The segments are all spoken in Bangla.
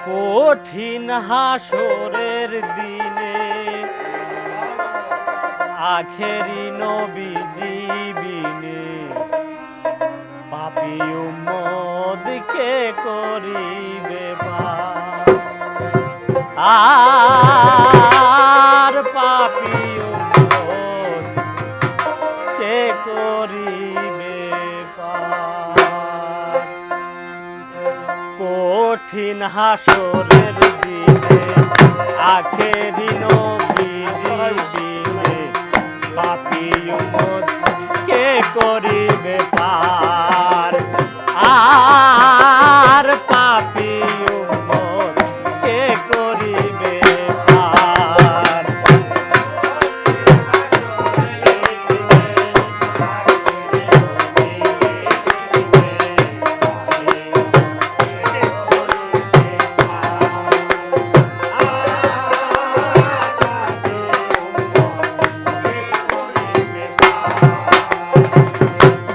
কঠিন হাসরের দিনে আখেরি নবীজি বিনে পাপী উম্মতকে করিবে পার। আর পাপী উম্মতকে করিবে পার। কঠিন হাসরের দিনে আখেরি নবীজি বিনে পাপী উম্মতকে করিবে পার। আর পাপী উম্মতকে করিবে পার।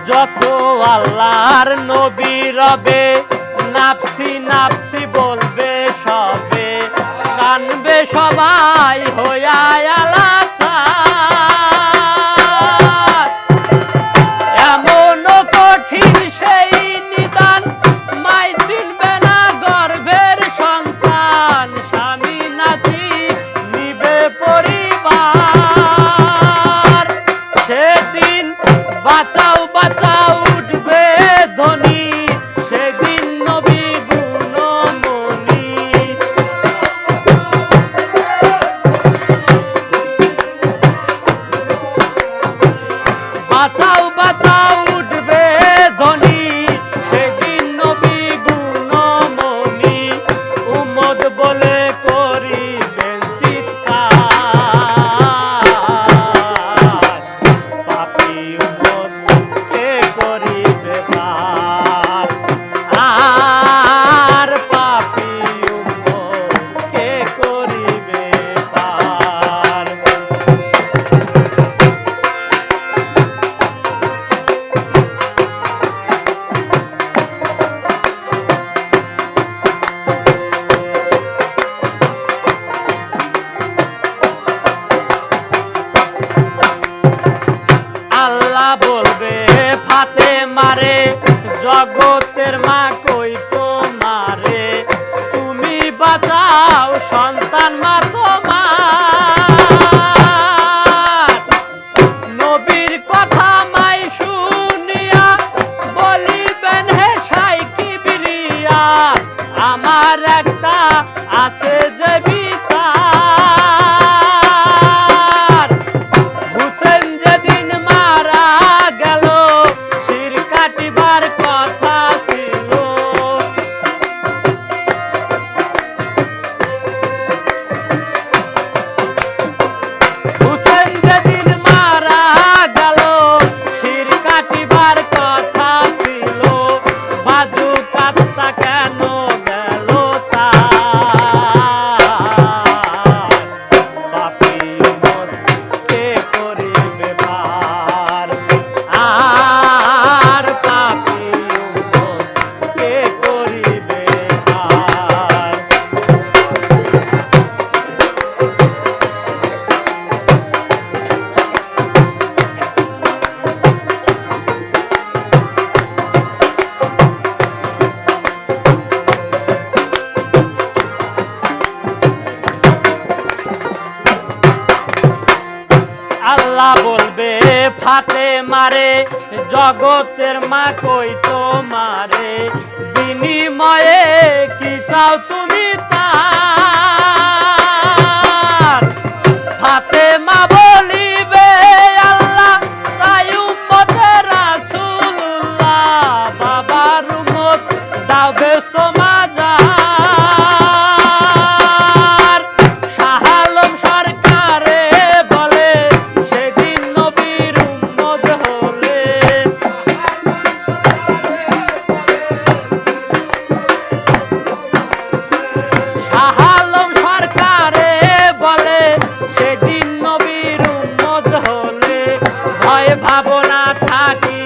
যত আল্লাহর নবী রবে নাফসি নাফসি বলবে সবে, কানবে সবাই হইয়া আলাচার। এমন কঠিন সেই নিদান মাই চিনবে না গর্ভের সন্তান, স্বামী নাচি নিবে পরিবার। সেদিন বাঁচাও বাঁচাও উঠবে ধ্বনি, সেদিন নবী গুণমণি। বাঁচাও বাঁচাও উঠবে ধ্বনি, সেদিন নবী গুণমণি। উম্মত বলে করিবেন চিৎকার। পাপী উম্মতকে করিবে পার। আর পাপী উম্মতকে করিবে পার। আল্লাহ বলবে ফাতে মারে জগতের মা কই তোমারে, তুমি বাঁচাও সন্তান মা তোমার। নবীর কথা মাই শুনিয়া বলিবেন হে সাই কিবরিয়া, আমার একটা আছে যে বিচার। হুসেন যেদিন মারা গেল শির কাটিবার কথা ছিল, হুসেন যেদিন মারা গেল শির কাটিবার কথা ছিল। বাজু কাটতা কেন গেল তার। পাপী উম্মতকে করিবে পার। আর পাপী উম্মতকে করিবে পার। আল্লাহ বলবে ফাতে মারে জগতের মা কই তোমারে, বিনিময়ে কি চাও তুমি তার। ফাতে মা বলিবে আল্লাহ চাই উম্মতের রাসূলুল্লাহ, বাবার উম্মত দাও ব্যস্ত মাজার। শাহ আলম সরকারে বলে সেদিন নবীর উম্মত হলে, শাহ আলম সরকারে বলে সেদিন নবীর উম্মত হলে ভয় ভাবনা থাকি